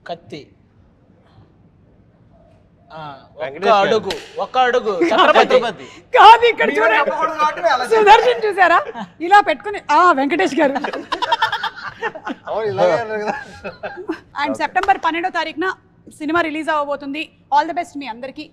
కత్తి ఒక్క అడుగు ఛత్రపతి కాదు ఇక్కడ చూడండి సుదర్శన్ చూసారా ఇలా పెట్టుకుని వెంకటేష్ గారు. అండ్ సెప్టెంబర్ 12వ తారీఖున సినిమా రిలీజ్ అవ్వబోతుంది. ఆల్ ది బెస్ట్ మీ అందరికి.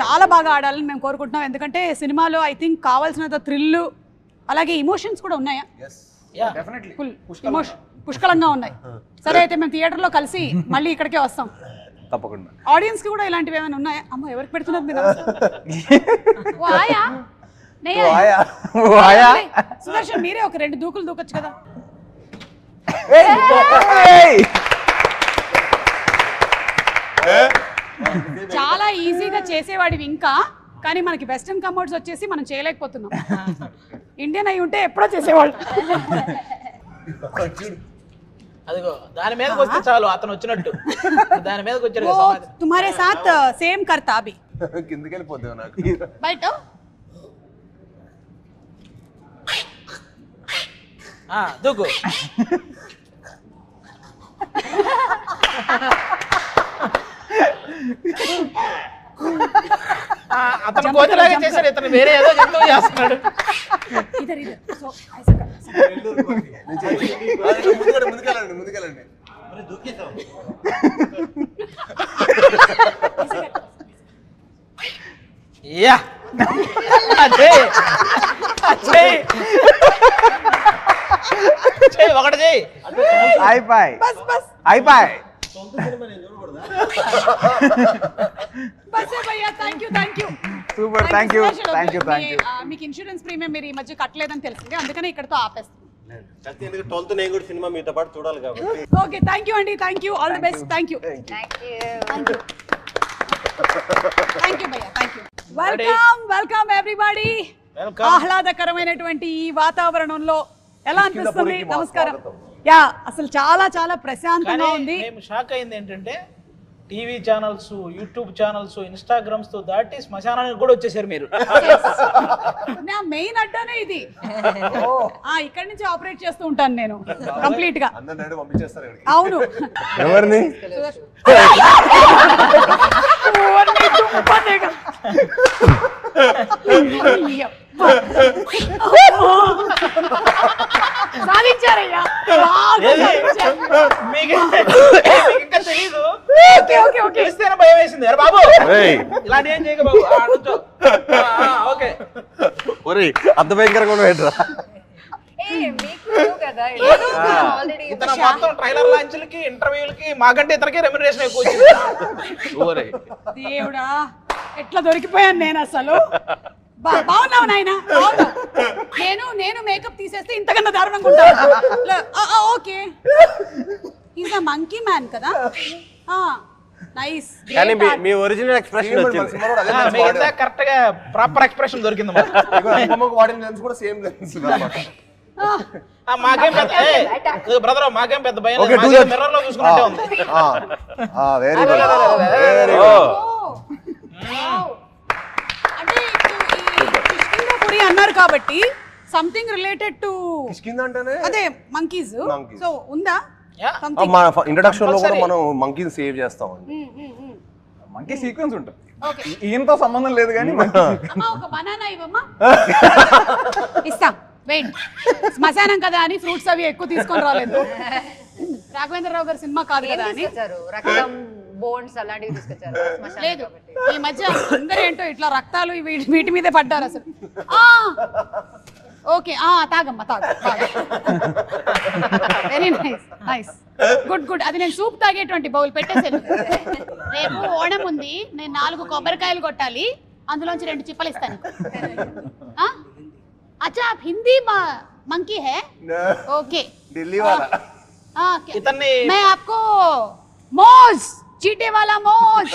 చాలా బాగా ఆడాలని మేము కోరుకుంటున్నాం. ఎందుకంటే సినిమాలో ఐ థింక్ కావాల్సినంత థ్రిల్ అలాగే ఇమోషన్స్ కూడా ఉన్నాయా? ఫుల్ ఇమోషన్ పుష్కలంగా ఉన్నాయి. సరే అయితే మేము థియేటర్లో కలిసి మళ్ళీ ఇక్కడికే వస్తాం తప్పకుండా. ఆడియన్స్ కి కూడా ఇలాంటివి ఏమైనా ఉన్నాయా? అమ్మ ఎవరికి పెడుతున్నారు మీరు? సుదర్శన్ మీరే ఒక 2 దూకులు దూకొచ్చు కదా. చాలా ఈజీగా చేసేవాడివి ఇంకా, కానీ మనకి వెస్టర్న్ కంఫర్ట్స్ వచ్చేసి మనం చేయలేకపోతున్నాం. ఇండియన్ అయి ఉంటే ఎప్పుడో చేసేవాళ్ళు. అదిగో దాని మీదకి వస్తే చాలు అతను వచ్చినట్టు. దాని మీదకి వచ్చాడు. తుమారే సాత్ సేమ్ కర్తా అభి కిందకి వెళ్ళిపోతావు నాకు బయట. దూకు. అతను కోతిలాగా చేశాడు, ఇతను వేరే ఏదో జంతువు చేస్తున్నాడు. ముందుకెళ్ళండి. ఒకటి చెయ్యి. అయిపోయి. సూపర్. Thank you. మీకు ఇన్సూరెన్స్ ప్రీమియం మీరు ఈ మధ్య కట్టలేదని తెలిసింది, అందుకనే ఇక్కడతో ఆపేస్తాం. ఓకే థ్యాంక్ యూ అండి. Thank you. All the best. Thank you. Welcome everybody. ఆహ్లాదకరమైనటువంటి ఈ వాతావరణంలో ఎలా అనిపిస్తుంది? నమస్కారం. యా అసలు చాలా చాలా ప్రశాంతంగా ఉంది. మేము షాక్ అయింది ఏంటంటే TV channels, YouTube channels, Instagrams తో దాటి శ్మశానానికి కూడా వచ్చేసారు మీరు. నా మెయిన్ అడ్డానే ఇది. ఇక్కడ నుంచి ఆపరేట్ చేస్తూ ఉంటాను నేను కంప్లీట్ గా. అవును. ఎవరిని? సాధించారయ్యా. ఇంకా తెలీదు. భయం వేసింది. అరే బాబు ఇలాంటి ఏం చేయక బాబు. ఓకే అంత భయంకరంగా ఉండేట్రా. ఇతను మొత్తం ట్రైలర్ లాంచ్లకి, ఇంటర్వ్యూలకి మాకంటే ఇతనికి రెమ్యునరేషన్ ఎక్కువ వచ్చింది. దేవుడా ఎట్లా దొరికిపోయాను నేను అసలు. బాగున్నావు నాయన. నేను మేకప్ తీసేస్తే ఇంతకన్నా దారుణంగా ఉంటాను. Okay is a monkey man కదా. నైస్. కానీ మీ ఒరిజినల్ ఎక్స్ప్రెషన్ వచ్చింది. కరెక్ట్ గా ప్రాపర్ ఎక్స్ప్రెషన్ దొరికింది. మాకేం పెద్ద బ్రదర్, మాకేం పెద్ద భయం. మిర్రర్ లో చూసుకున్నట్టే ఉంది. అన్నారు కాబట్టి సంథింగ్ రిలేటెడ్ టు అదే మంకీస్. సో ఉందా? ఇంట్రడక్షన్ లో కూడా మనం మంకీని సేవ్ చేస్తాం. మంకీ సీక్వెన్స్ ఉంటుంది. ఈయనతో సంబంధం లేదు కానీ ఒక బనానా ఇవ్వమ్మా. ఇస్తాం. వెయిట్, శ్మశానం కదా అని ఫ్రూట్స్ అవి ఎక్కువ తీసుకొని రాలేదు. రాఘవేంద్రరావు గారి సినిమా కాదు కదా అని లేదు. ఈ మధ్య అందరూ ఏంటో ఇట్లా రక్తాలు వీటి మీదే పడ్డారు అసలు. ఓకే తాగమ్మా తాగు. Very nice nice good good. అది నేను సూప్ తాగేటువంటి బౌల్ పెట్టేసాను. రేపు ఓణం ఉంది, నేను 4 కొబ్బరికాయలు కొట్టాలి, అందులోంచి 2 చిప్పలు ఇస్తాను. अच्छा आप हिंदी मंकी है? ओके दिल्ली वाला. मैं आपको मोज चीटे वाला मोज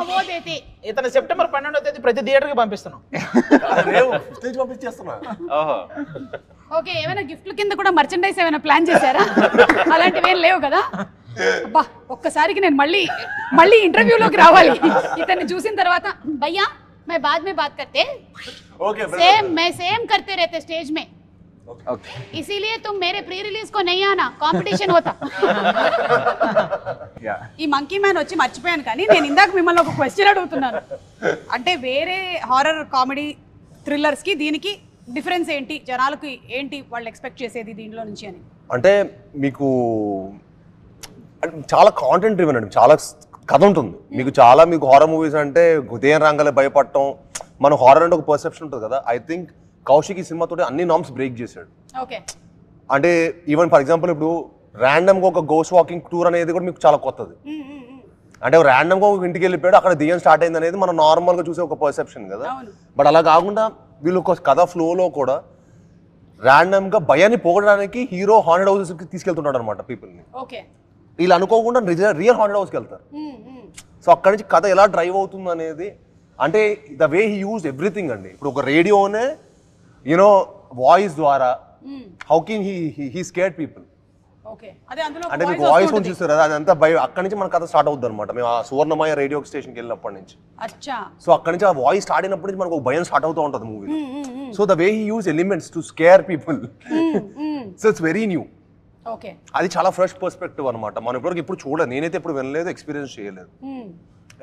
वो देते. ఇతను సెప్టెంబర్ 12వ తేదీ ప్రతి థియేటర్ కి పంపిస్తున్నాం. ఓకే ఏమైనా గిఫ్ట్ల కింద కూడా మర్చెండైజ్ ఏమైనా ప్లాన్ చేశారా? అలాంటివి ఏం లేవు కదా. అబ్బా ఒక్కసారికి నేను మళ్ళీ ఇంటర్వ్యూలోకి రావాలి. ఇతన్ని చూసిన తర్వాత భయ్యా मैं बाद में बात करते. ओके मैं सेम करते रहते स्टेज में. ఓకే इसीलिए तुम मेरे प्री रिलीज को नहीं आना कंपटीशन होता యా ఈ మంకీ మ్యాన్ వచ్చి మర్చిపోయాను కానీ నేను ఇందాక మిమ్మల్ని ఒక క్వశ్చన్ అడుగుతున్నాను అంటే వేరే హారర్ కామెడీ థ్రిల్లర్స్ కి దీనికి డిఫరెన్స్ ఏంటి జనాలకు ఏంటి వాళ్ళు ఎక్స్పెక్ట్ చేసేది దీంట్లో నుంచి అని అంటే మీకు చాలా కాంటెంట్ డ్రివెన్ అండి, చాలా కథ ఉంటుంది మీకు. చాలా మీకు హారర్ మూవీస్ అంటే ఉదయం రంగాలే భయపడటం, మన హారర్ అంటే ఒక పర్సెప్షన్ ఉంటుంది కదా. ఐ థింక్ కౌశిక్ ఈ సినిమాతో అన్ని నామ్స్ బ్రేక్ చేశాడు. ఓకే అంటే ఈవెన్ ఫర్ ఎగ్జాంపుల్ ఇప్పుడు ర్యాండమ్గా ఒక గోస్ట్ వాకింగ్ టూర్ అనేది కూడా మీకు చాలా కొత్తది. అంటే ర్యాండమ్గా ఒక ఇంటికి వెళ్ళిపోయాడు, అక్కడ దెయ్యం స్టార్ట్ అయింది అనేది మనం నార్మల్గా చూసే ఒక పర్సెప్షన్ కదా. బట్ అలా కాకుండా వీళ్ళు ఒక కథ ఫ్లోలో కూడా ర్యాండమ్గా భయాన్ని పోగొట్టడానికి హీరో హాంటెడ్ హౌసెస్కి తీసుకెళ్తున్నాడు అనమాట పీపుల్ని. వీళ్ళు అనుకోకుండా రియల్ హాంటెడ్ హౌస్కి వెళ్తారు. సో అక్కడి నుంచి కథ ఎలా డ్రైవ్ అవుతుంది అనేది, అంటే the way he use everything అండి. ఇప్పుడు ఒక రేడియోనే యూనో వాయిస్ ద్వారా how can he scared people. అంటే మీకు వాయిస్ కొంచెం చూస్తారు కదా, అదంతా అక్కడి నుంచి మన కథ స్టార్ట్ అవుతుంది అనమాట. మేము ఆ సువర్ణమయ రేడియో స్టేషన్కి వెళ్ళినప్పటి నుంచి. సో అక్కడి నుంచి ఆ వాయిస్ స్టార్ట్ అయినప్పటి నుంచి మనకు ఒక భయం స్టార్ట్ అవుతూ ఉంటుంది movie. So the way he use elements to scare people, so it's very new. అది చాలా ఫ్రెష్ పర్స్పెక్టివ్ అనమాట. మనం ఇప్పటివరకు ఇప్పుడు చూడలేదు, నేనైతే ఎప్పుడు వినలేదు, ఎక్స్పీరియన్స్ చేయలేదు.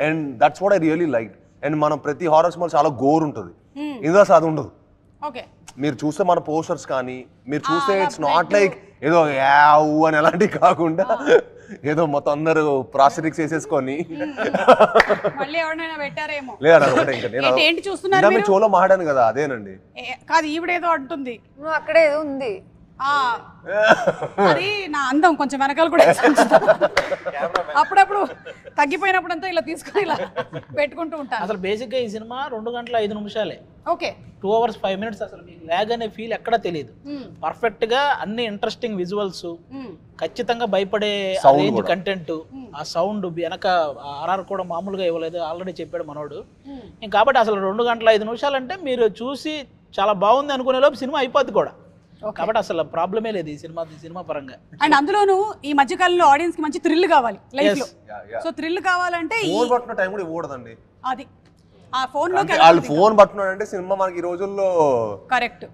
And that's what I really like. And మనం ప్రతి హారర్ సినిమా చాలా గోర్ ఉంటుంది, ఇందులో అసలు అది ఉండదు. మీరు చూస్తే మన పోస్టర్స్ కానీ మీరు చూస్తే ఇట్స్ నాట్ లైక్ ఏదో యావు అని అలాంటివి కాకుండా ఏదో మొత్తం అందరూ ప్రాస్థెటిక్స్ వేసేసుకొని లేదా నేను చోలో మాట్లాడాను కదా, అదేనండి. కాదు ఈవిడేదో అంటుంది, అక్కడే ఏదో ఉంది. అది నా అందం కొంచెం వెనకాల కూడా అప్పుడప్పుడు తగ్గిపోయినప్పుడు అంతా ఇలా తీసుకొని ఇలా పెట్టుకుంటూ ఉంటాను. అసలు బేసిక్ గా ఈ సినిమా 2 గంటల 5 నిమిషాలే. Okay 2 hours 5 minutes. అసలు మీకు ల్యాగ్ అనే ఫీల్ ఎక్కడా తెలియదు. పర్ఫెక్ట్ గా అన్ని ఇంట్రెస్టింగ్ విజువల్స్, ఖచ్చితంగా భయపడే రేంజ్ కంటెంట్, ఆ సౌండ్ వెనక ఆర్ఆర్ కూడా మామూలుగా ఇవ్వలేదు, ఆల్రెడీ చెప్పాడు మనోడు. కాబట్టి అసలు 2 గంటల 5 నిమిషాలు అంటే మీరు చూసి చాలా బాగుంది అనుకునే లోపు సినిమా అయిపోద్ది కూడా. కాబట్టి అసలు ప్రాబ్లమే లేదు ఈ సినిమా పరంగా. అండ్ అందులోనూ ఈ మధ్య కాలంలో ఆడియన్స్ కి మంచి థ్రిల్ కావాలి లైఫ్ లో. సో థ్రిల్ కావాలంటే ఫోన్ పట్టుకున్న టైం కూడా ఇవ్వకూడదండి. అది ఆ ఫోన్ లో వాళ్ళు ఫోన్ పట్టుకున్నాడు అంటే సినిమా మనకి ఈ రోజుల్లో కరెక్ట్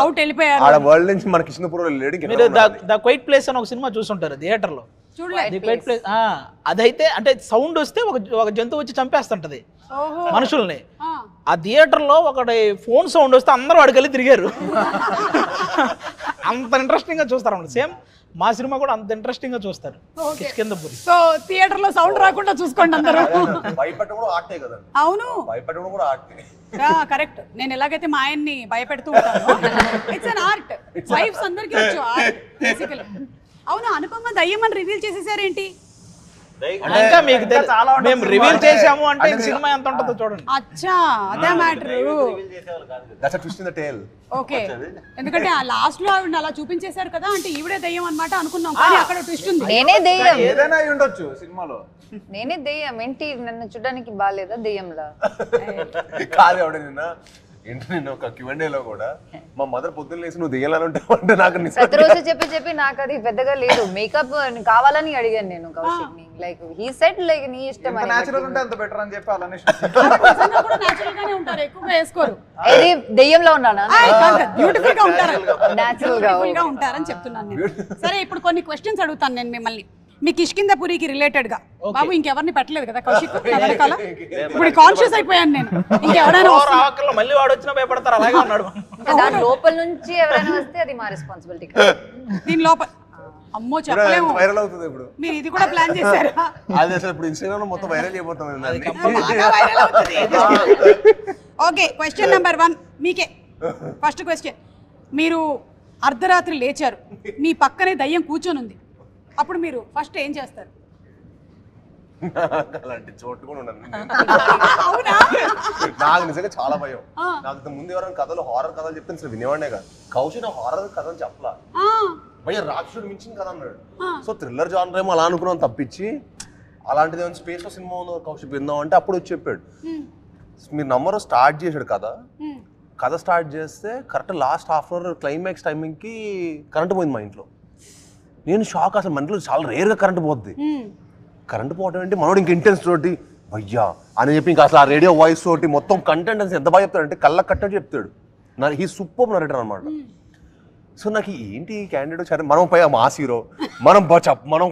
అవుట్ వెళ్ళిపోయారు. ఆడ వరల్డ్ నుంచి మన కృష్ణపురం లేడీ. మీరు ద క్వైట్ ప్లేస్ అని ఒక సినిమా చూసుంటారు థియేటర్ లో. ది క్వైట్ ప్లేస్ అదైతే అంటే సౌండ్ వస్తే ఒక జంతువు వచ్చి చంపేస్తుంటది మనుషుల్ని. ఆ థియేటర్ లో ఒకటి ఫోన్ సౌండ్ వస్తే అందరూ అడిగెళ్ళి తిరిగారు. అంత ఇంట్రెస్టింగ్ గా చూస్తారు అన్నమాట. సేమ్ మా సినిమా కూడా అంత ఇంట్రెస్టింగ్ గా చూస్తారు. కిష్కింధపురి. సో థియేటర్ లో సౌండ్ రాకుండా చూసుకోండి అందరూ. భయపెట్టడం కూడా ఆర్టే కదండి. అవును భయపెట్టడం కూడా ఆర్టే. కరెక్ట్. నేను ఎలాగైతే మా ఆయన్ని భయపెడుతూ ఉంటాను, ఇట్స్ అన్ ఆర్ట్. వైఫ్స్ అందరికీ వచ్చు ఆర్ట్ బేసికల్లీ. అవును, అనుపమ దయ్యం అని రివీల్ చేసేసారేంటి? ఇంకా మీకు మేము రివీల్ చేసాము అంటే సినిమా ఎంత ఉంటుందో చూడండి. అచ్చా అదే matter. That's a twist in the tale. Okay, ఎందుకంటే ఆ లాస్ట్ లో ఆవిడ అలా చూపించేశారు కదా, అంటే ఈవిడే దయ్యం అన్నమాట అనుకున్నాం, కానీ అక్కడ ట్విస్ట్ ఉంది. నేనే దయ్యం. ఏదైనా అయి ఉండొచ్చు సినిమాలో. నేనే దయ్యం ఏంటి? నన్ను చూడడానికి బాలేదా దయ్యంలా? కాదు ఎవడ నిన్న ఒక Q&A లో కూడా మా మదర్ పొద్దున్న లేసి నువ్వు దెయ్యాలని ఉంటావు అంటే నాకు ప్రతిరోజు చెప్పి నాకు అది పెద్దగా లేదు. మేకప్ కావాలని అడిగాను నేను కౌశిక్ ని. లైక్ హీ సెడ్ లైక్ నీ ఇష్టం అని. నేచురల్ ఉంటే అంత బెటర్ అని చెప్పి అలానే కూడా నేచురల్ గానే ఉంటారు, ఎక్కువగా వేసుకోరు. ఇది దెయ్యంలో ఉన్నానా? బ్యూటిఫుల్ గా ఉంటారు, నేచురల్ గా ఉంటారని చెప్తున్నాను నేను. సరే, ఇప్పుడు కొన్ని క్వశ్చన్స్ అడుగుతాను నేను మిమ్మల్ని. మీ కిష్కింధపురికి రిలేటెడ్ గా. బాబు ఇంకెవరిని పెట్టలేదు కదా కౌశిక్ వెనకాల? ఇప్పుడు కాన్షియస్ అయిపోయాను నేను. ఇంకెవరైనా మళ్ళీ వాడు వచ్చినా భయపడతారు, అలాగే ఉన్నాడు. దాని లోపల నుంచి ఎవరైనా వస్తే అది మా రెస్పాన్సిబిలిటీ. దీని లోపల అమ్మో చెప్పలేము, వైరల్ అవుతుంది ఇప్పుడు. మీరు ఇది కూడా ప్లాన్ చేశారా? అది అసలు ఇప్పుడు ఇన్స్టాగ్రామ్ లో మొత్తం వైరల్ అయిపోతాం. ఓకే, క్వశ్చన్ నెంబర్ 1 మీకే. ఫస్ట్ క్వశ్చన్, మీరు అర్ధరాత్రి లేచారు, మీ పక్కనే దయ్యం కూర్చొని ఉంది, అప్పుడు మీరు ఫస్ట్ ఏం చేస్తారు? అలాంటి చోటు కూడా ఉండదు. అవునా? నాకు నిజంగా చాలా భయం. నాకు ముందు ఎవరైనా కథలు హారర్ కథలు చెప్తే అసలు వినేవాడే కాదు. కౌశిక్ హారర్ కథలు చెప్పలా, భయ రాక్షసుడు మించిన కథ అన్నాడు. సో థ్రిల్లర్ జానర్ ఏమో అలా అనుకున్నాం తప్పించి, అలాంటిది ఏమైనా స్పేస్ లో సినిమా ఉందో కౌశిక్ విందాం అంటే అప్పుడు వచ్చి చెప్పాడు. మీరు నంబర్ స్టార్ట్ చేశాడు కథ స్టార్ట్ చేస్తే correct last half hour climax timing కి కరెంట్ పోయింది మా ఇంట్లో. నేను షాక్. అసలు మన ఇంట్లో చాలా రేర్గా కరెంట్ పోద్ది. కరెంట్ పోవడం ఏంటి, మనోడు ఇంక ఇంటెన్స్ తోటి భయ్యా అని చెప్పి ఇంకా అసలు ఆ రేడియో వాయిస్ తోటి మొత్తం కంటెంట్ అని ఎంత బాగా చెప్తాడు అంటే కళ్ళ కట్టని చెప్తాడు. హీ సూపర్ నరేటర్ అనమాట. సో నాకు ఏంటి క్యాండిడేట్ సరే మనం పై మాస్ హీరో మనం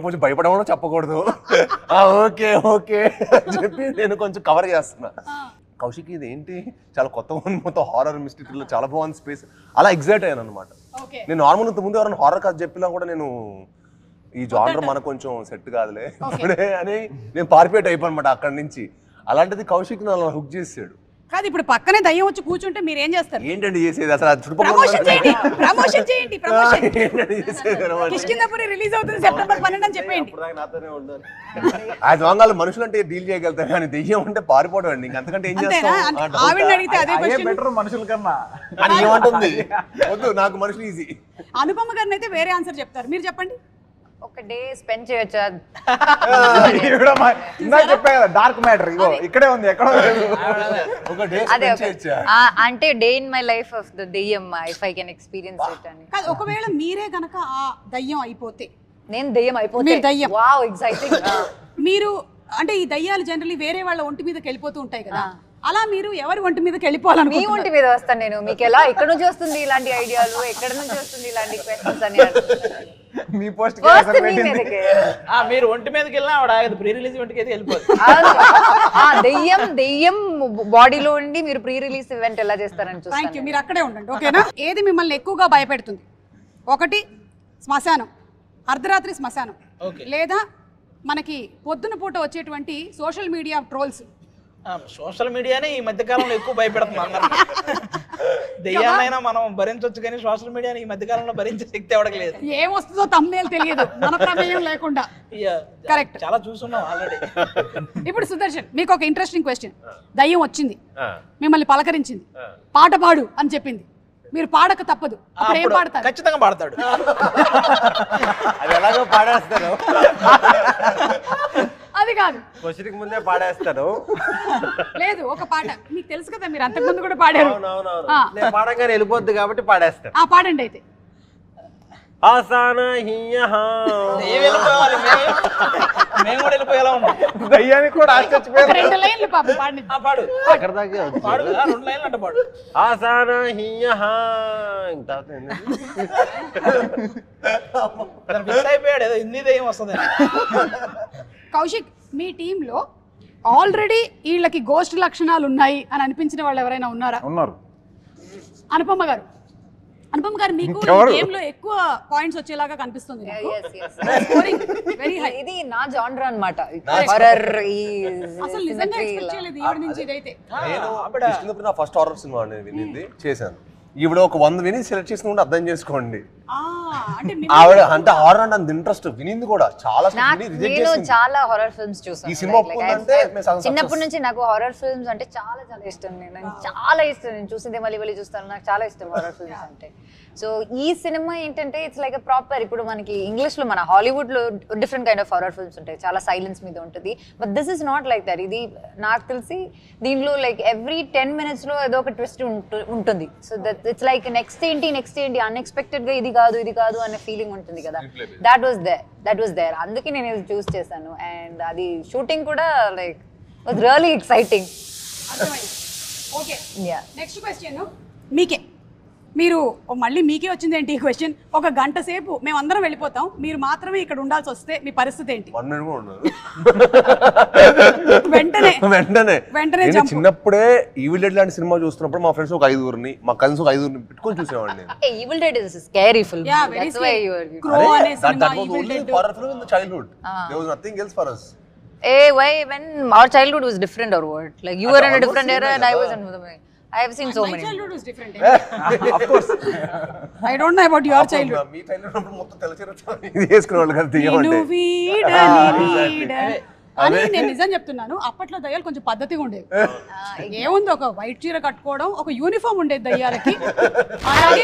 కొంచెం భయపడమో చెప్పకూడదు ఓకే ఓకే అని చెప్పి నేను కొంచెం కవర్ చేస్తున్నా. కౌశిక్ ఇది ఏంటి చాలా కొత్తగా ఉంది, మొత్తం హారర్ మిస్టరీలో చాలా బాగుంది స్పేస్, అలా ఎగ్జైట్ అయ్యాను అనమాట. నేను నార్మల్ ఇంత ముందు ఎవరైనా హారర్ కథ చెప్పినా కూడా నేను ఈ జానర్ మనకు కొంచెం సెట్ కాదులే అని నేను పారిపోయేట్ అయిపోయానమాట అక్కడి నుంచి. అలాంటిది కౌశిక్ నన్ను హుక్ చేసాడు. కాదు ఇప్పుడు పక్కనే దయ్యం వచ్చి కూర్చుంటే మీరు ఏం చేస్తారు? ఏంటండి చేసేది అసలు? ప్రమోషన్ చేయండి. కిష్కింధపురి రిలీజ్ అవుతుంది సెప్టెంబర్ 12 అని చెప్పండి. అది వాంగాలు మనుషులు అంటే డీల్ చేయగలుగుతారు కానీ దెయ్యం అంటే పారిపోవడం అండి. అంతకంటే ఏం చేస్తాం? ఆవిడని అడిగితే అదే క్వశ్చన్. బెటర్ మనుషుల కన్నా అని ఏమంటుంది? వద్దు నాకు మనుషులు ఈజీ. అనుపమ గారిని అయితే వేరే ఆన్సర్ చెప్తారు, మీరు చెప్పండి. ఒక డే స్పెండ్ చేయొచ్చా? చెప్పా కదా డార్క్ మ్యాటర్ ఇగో ఇక్కడే ఉంది, ఎక్కడో లేదు. ఒక డే అదే అంటే day in my life of the దెయ్యం if I can experience it అని. కాదు ఒకవేళ మీరే గనక ఆ దయ్యం అయిపోతే, నేను దెయ్యం అయిపోతే మీరు దయ్యం. Wow exciting. మీరు అంటే ఈ దయ్యాలు జనరల్లీ వేరే వాళ్ళ ఒంటి మీదకి వెళ్ళిపోతూ ఉంటాయి కదా, అలా మీరు ఎవరి ఒంటి మీదకి వెళ్ళిపోవాలని? మీ ఒంటి మీద వస్తాను నేను. మీకు ఎలా ఎక్కడ నుంచి వస్తుంది ఇలాంటి ఐడియాలు, ఎక్కడ నుంచి వస్తుంది ఇలాంటి క్వశ్చన్స్ అని మీ పోస్ట్ మీరు ఒంటి మీదకి వెళ్ళినా ఆవిడ ఆగదు, ప్రీ రిలీజ్ ఈవెంట్కి అయితే వెళ్ళిపోతుంది. దెయ్యం బాడీలో ఉండి మీరు ప్రీ రిలీజ్ ఈవెంట్ ఎలా చేస్తారని చూస్తాను. థ్యాంక్ యూ, మీరు అక్కడే ఉండండి ఓకేనా. ఏది మిమ్మల్ని ఎక్కువగా భయపెడుతుంది? ఒకటి శ్మశానం, అర్ధరాత్రి శ్మశానం, లేదా మనకి పొద్దున పూట వచ్చేటువంటి సోషల్ మీడియా ట్రోల్స్. సోషల్ మీడియానే ఈ మధ్యకాలంలో ఎక్కువ భయపెడుతుంది అందరూ. దెయ్యాలైనా మనం భరించవచ్చు కానీ సోషల్ మీడియాని ఈ మధ్యకాలంలో భరించే శక్తి ఎవరికి లేదు. ఏమొస్తుందో తమ్నేల్ తెలియదు మన ప్రమేయం లేకుండా. కరెక్ట్, చాలా చూస్తున్నాం ఆల్రెడీ. ఇప్పుడు సుదర్శన్ మీకు ఒక ఇంట్రెస్టింగ్ క్వశ్చన్. దయ్యం వచ్చింది, మిమ్మల్ని పలకరించింది, పాట పాడు అని చెప్పింది, మీరు పాడక తప్పదు, అప్పుడు ఏం పాడతారు? ఖచ్చితంగా పాడతాడు. అది ఎలాగో పాడేస్తాను, అది కాదు క్వశ్చన్కి ముందే పాడేస్తాను. లేదు ఒక పాట మీకు తెలుసు కదా, మీరు అంతకుముందు కూడా పాడారు. పాడగానే వెళ్ళిపోద్ది కాబట్టి పాడేస్తాను. పాడండి అయితే. మేము కూడా వెళ్ళిపోయేలా ఉన్నాం. దయ్యానికి కూడా ఆశ్చర్యపోయారు. 2 లైన్లు పాపం పాడండి. పాడు అక్కడ దాకా పాడు, 2 లైన్లు అంటే పాడు. ఫిక్స్ అయిపోయాడు ఏదో హిందీ దయ్యం వస్తుంది. కౌశిక్, మీ టీంలో ఆల్రెడీ వీళ్ళకి గోస్ట్ లక్షణాలు ఉన్నాయి అని అనిపించిన వాళ్ళు ఎవరైనా ఉన్నారా? ఉన్నారు. అనుపమ గారు మీకు గేమ్ లో ఎక్కువ పాయింట్స్ వచ్చేలాగా కనిపిస్తుంది. Very high. ఇది నా జానర్ అన్నమాట, హారర్. అసలు నిజంగా ఎక్స్పెక్ట్ చేయలేదు ఈవిడ నుంచి ఇదైతే. నేను నా ఫస్ట్ హారర్ సినిమా అనేది వినింది చేశాను. ఈవిడ ఒక 100 విని సెలెక్ట్ చేసుకుంటే అర్థం చేసుకోండి. ఆవిడ అంటే హారర్ అంటే అంత ఇంట్రెస్ట్ వినింది కూడా చాలా. నేను చాలా హారర్ ఫిల్మ్స్ చూసాను. ఈ సినిమా ఒప్పుకుందంటే చిన్నప్పటి నుంచి నాకు హారర్ ఫిల్మ్స్ అంటే చాలా చాలా ఇష్టం. నేను చాలా ఇష్టం, నేను చూసిందే మళ్ళీ చూస్తాను. నాకు చాలా ఇష్టం హారర్ ఫిల్మ్స్ అంటే. సో ఈ సినిమా ఏంటంటే ఇట్స్ లైక్ ప్రాపర్. ఇప్పుడు మనకి ఇంగ్లీష్ లో మన హాలీవుడ్ లో different kind of horror films ఉంటాయి, చాలా సైలెన్స్ మీద ఉంటుంది. But this is not like that. ఇది నాకు తెలిసి దీనిలో లైక్ ఎవ్రీ 10 minutes లో ఏదో ఒక ట్విస్ట్ ఉంటుంది. So that it's like next ఏంటి అన్ఎక్స్పెక్టెడ్ గా ఇది కాదు అనే ఫీలింగ్ ఉంటుంది కదా. That was there. అందుకే నేను ఇది చూస్ చేశాను. అండ్ అది షూటింగ్ కూడా like was really exciting. Okay, next question మీకే. మీరు మళ్ళీ మీకే వచ్చింది ఏంటి ఈ క్వశ్చన్? ఒక గంట సేపు మేమందరం వెళ్ళిపోతాం, మీరు మాత్రమే ఇక్కడ ఉండాల్సి వస్తే మీ పరిస్థితి ఏంటి? వెంటనే చిన్నప్పుడే ఈవిల్ డెడ్ లాంటి సినిమా చూస్తున్నప్పుడు మా ఫ్రెండ్స్ ఒక 5 మా కజిన్స్ ఒక 5 పెట్టుకొని చూసేవాడిని. Evil Dead is scary film. That's why you are crow అనే cinema Evil Dead horror film in the childhood. There was nothing else for us. Why when our childhood was different or what? Like you were in a different era and I was in I have seen so many. My childhood was different. Of course. I don't know about your childhood. Me childhood మొత్తం తెలచేరత ఇది చేసుకునేవాళ్ళు కదా దెయ్యం అంటే. అని నేను నిజం చెప్తున్నాను. అప్పట్లో దయ్యాలు కొంచెం పద్ధతిగా ఉండేవి. ఏముంది, ఒక వైట్ చీర కట్టుకోవడం, ఒక యూనిఫామ్ ఉండేది దయ్యాలకి. అలాగే